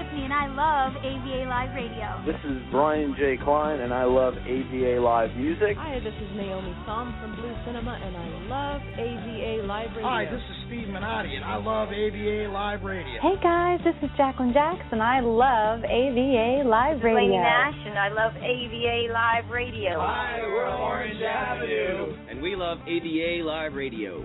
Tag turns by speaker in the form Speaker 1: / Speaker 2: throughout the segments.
Speaker 1: Tiffany, and I love AVA Live Radio.
Speaker 2: This is Brian J. Klein, and I love AVA Live music.
Speaker 3: Hi, this is Naomi Thom from Blue Cinema, and I love AVA Live Radio.
Speaker 4: Hi, this is Steve Minotti, and I love AVA Live Radio.
Speaker 5: Hey guys, this is Jacqueline Jax, and I love AVA Live Radio.
Speaker 6: This is Lady Nash, and I love AVA Live Radio.
Speaker 7: Hi, we're Orange Avenue, and we love AVA Live Radio.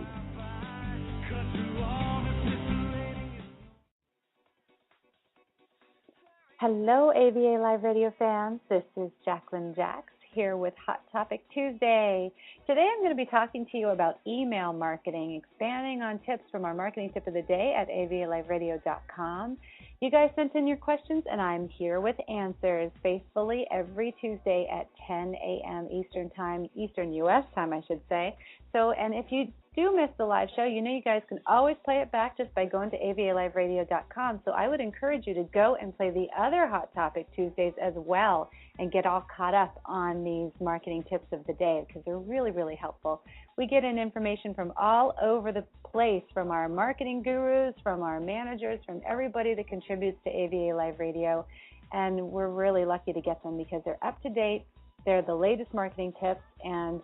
Speaker 5: Hello, AVA Live Radio fans. This is Jacqueline Jax here with Hot Topic Tuesday. Today I'm going to be talking to you about email marketing, expanding on tips from our marketing tip of the day at avaliveradio.com. You guys sent in your questions, and I'm here with answers faithfully every Tuesday at 10 a.m. Eastern Time, Eastern U.S. time, I should say. And if you do miss the live show, you know you guys can always play it back just by going to avaliveradio.com. So I would encourage you to go and play the other Hot Topic Tuesdays as well and get all caught up on these marketing tips of the day because they're really, really helpful. We get in information from all over the place, from our marketing gurus, from our managers, from everybody that contributes to AVA Live Radio, and we're really lucky to get them because they're up to date, they're the latest marketing tips, and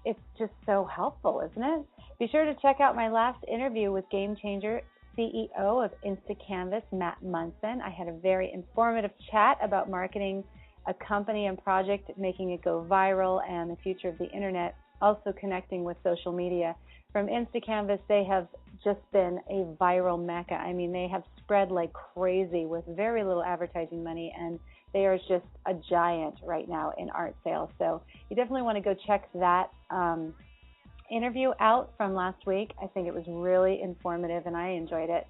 Speaker 5: it's just so helpful, isn't it? Be sure to check out my last interview with Game Changer CEO of InstaCanvas, Matt Munson. I had a very informative chat about marketing a company and project, making it go viral, and the future of the internet, also connecting with social media. From InstaCanvas, they have just been a viral mecca. I mean, they have spread like crazy with very little advertising money, and they are just a giant right now in art sales. So you definitely want to go check that interview out from last week. I think it was really informative, and I enjoyed it.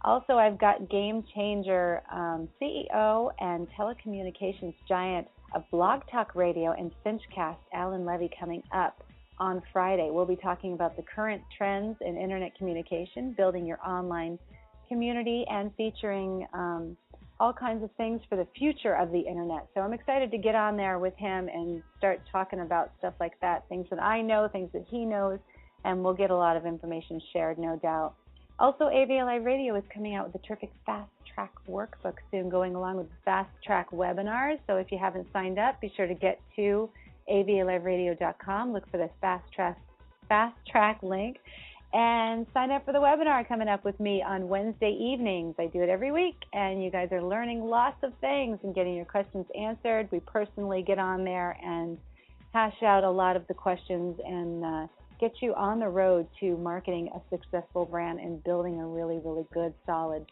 Speaker 5: Also, I've got Game Changer CEO and telecommunications giant of Blog Talk Radio and Finchcast, Alan Levy, coming up on Friday. We'll be talking about the current trends in internet communication, building your online community, and featuring all kinds of things for the future of the internet. So I'm excited to get on there with him and start talking about stuff like that, things that I know, things that he knows, and we'll get a lot of information shared, no doubt. Also, AVA Live Radio is coming out with a terrific Fast Track workbook soon, going along with Fast Track webinars. So if you haven't signed up, be sure to get to avaliveradio.com, look for the Fast Track link, and sign up for the webinar coming up with me on Wednesday evenings. I do it every week, and you guys are learning lots of things and getting your questions answered. We personally get on there and hash out a lot of the questions and get you on the road to marketing a successful brand and building a really, really good, solid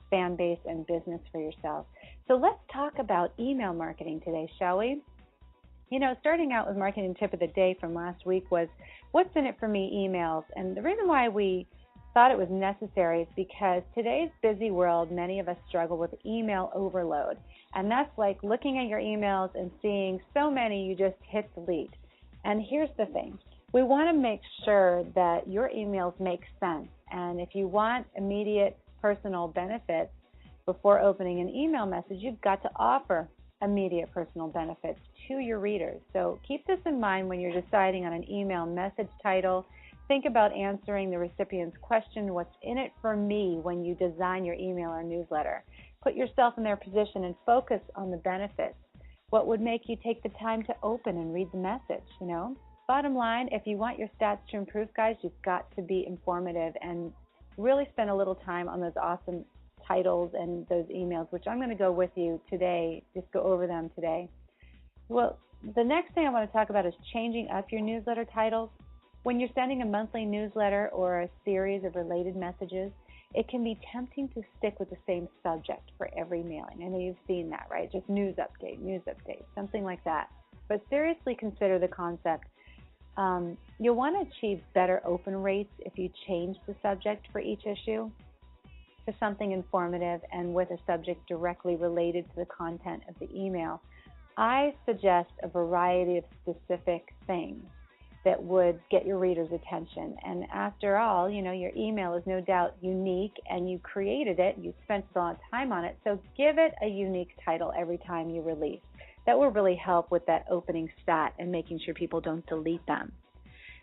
Speaker 5: fan base and business for yourself. So let's talk about email marketing today, shall we? You know, starting out with marketing tip of the day from last week was, what's in it for me, emails? And the reason why we thought it was necessary is because today's busy world, many of us struggle with email overload. And that's like looking at your emails and seeing so many you just hit delete. And here's the thing. We want to make sure that your emails make sense. And if you want immediate personal benefits before opening an email message, you've got to offer immediate personal benefits to your readers. So keep this in mind when you're deciding on an email message title. Think about answering the recipient's question, what's in it for me, when you design your email or newsletter. Put yourself in their position and focus on the benefits. What would make you take the time to open and read the message, you know? Bottom line, if you want your stats to improve, guys, you've got to be informative and really spend a little time on those awesome titles and those emails, which I'm going to go with you today, just go over them today. Well, the next thing I want to talk about is changing up your newsletter titles. When you're sending a monthly newsletter or a series of related messages, it can be tempting to stick with the same subject for every mailing. I know you've seen that, right? Just news update, something like that. But seriously consider the concept. You'll want to achieve better open rates if you change the subject for each issue to something informative and with a subject directly related to the content of the email. I suggest a variety of specific things that would get your readers' attention. And after all, you know, your email is no doubt unique and you created it, you spent a lot of time on it, so give it a unique title every time you release. That will really help with that opening stat and making sure people don't delete them.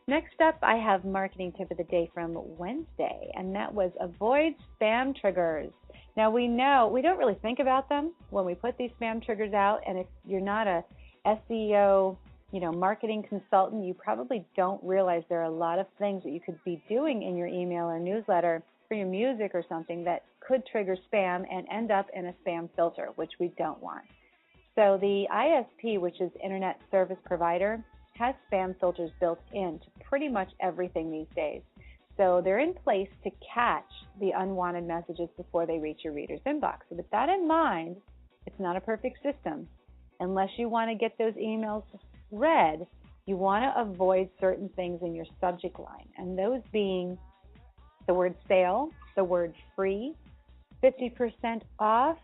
Speaker 5: Next up, I have marketing tip of the day from Wednesday, and that was avoid spam triggers. Now, we know we don't really think about them when we put these spam triggers out, and if you're not a SEO, marketing consultant, you probably don't realize there are a lot of things that you could be doing in your email or newsletter for your music or something that could trigger spam and end up in a spam filter, which we don't want. So the ISP, which is Internet Service Provider, has spam filters built into pretty much everything these days. So they're in place to catch the unwanted messages before they reach your reader's inbox. So with that in mind, it's not a perfect system. Unless you want to get those emails read, you want to avoid certain things in your subject line, and those being the word sale, the word free, 50% off,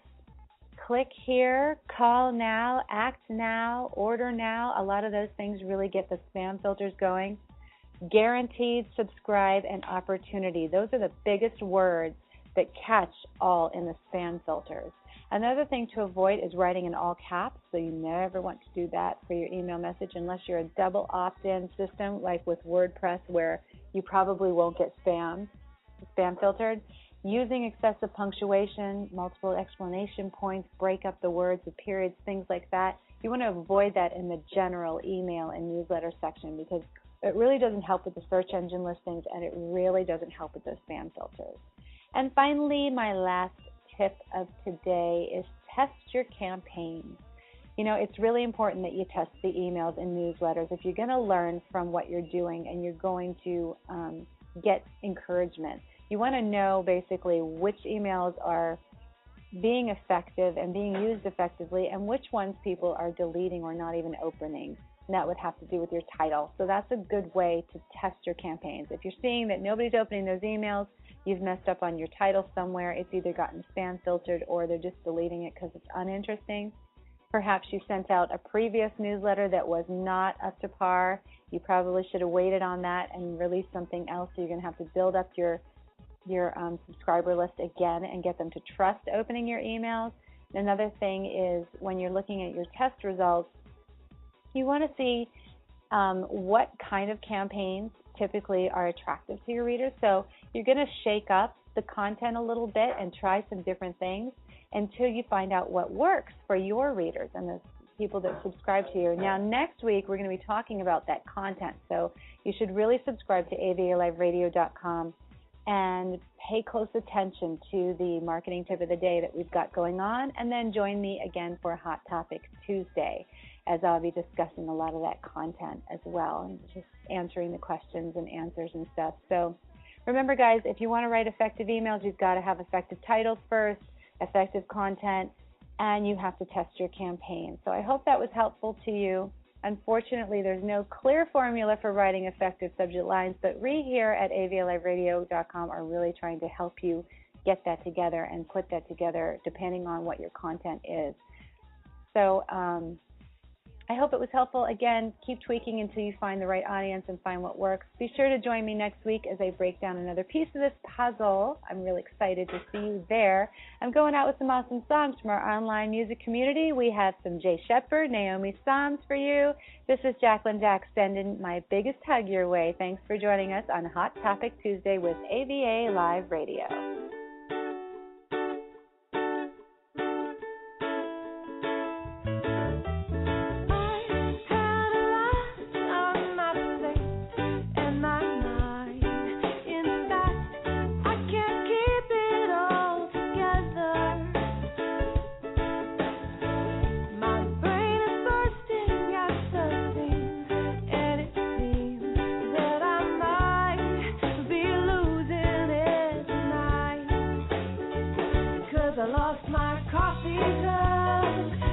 Speaker 5: click here, call now, act now, order now. A lot of those things really get the spam filters going. Guaranteed, subscribe, and opportunity. Those are the biggest words that catch all in the spam filters. Another thing to avoid is writing in all caps, so you never want to do that for your email message unless you're a double opt-in system like with WordPress, where you probably won't get spam filtered. Using excessive punctuation, multiple explanation points, break up the words with periods, things like that. You want to avoid that in the general email and newsletter section because it really doesn't help with the search engine listings, and it really doesn't help with those spam filters. And finally, my last tip of today is test your campaigns. It's really important that you test the emails and newsletters if you're going to learn from what you're doing and you're going to get encouragement. You want to know basically which emails are being effective and being used effectively and which ones people are deleting or not even opening. And that would have to do with your title. So that's a good way to test your campaigns. If you're seeing that nobody's opening those emails, you've messed up on your title somewhere, it's either gotten spam filtered or they're just deleting it because it's uninteresting. Perhaps you sent out a previous newsletter that was not up to par. You probably should have waited on that and released something else. So you're going to have to build up your subscriber list again and get them to trust opening your emails. Another thing is when you're looking at your test results, you want to see what kind of campaigns typically are attractive to your readers. So you're going to shake up the content a little bit and try some different things until you find out what works for your readers and the people that subscribe to you. Now, next week, we're going to be talking about that content. So you should really subscribe to avaliveradio.com and pay close attention to the marketing tip of the day that we've got going on, and then join me again for Hot Topic Tuesday, as I'll be discussing a lot of that content as well and just answering the questions and answers and stuff. So remember, guys, if you want to write effective emails, you've got to have effective titles first, effective content, and you have to test your campaign. So I hope that was helpful to you. Unfortunately, there's no clear formula for writing effective subject lines, but we here at avaliveradio.com are really trying to help you get that together and put that together depending on what your content is. So I hope it was helpful. Again, keep tweaking until you find the right audience and find what works. Be sure to join me next week as I break down another piece of this puzzle. I'm really excited to see you there. I'm going out with some awesome songs from our online music community. We have some Jay Shepard, Naomi Psalms for you. This is Jacqueline Jax sending my biggest hug your way. Thanks for joining us on Hot Topic Tuesday with AVA Live Radio.
Speaker 8: I lost my coffee cup.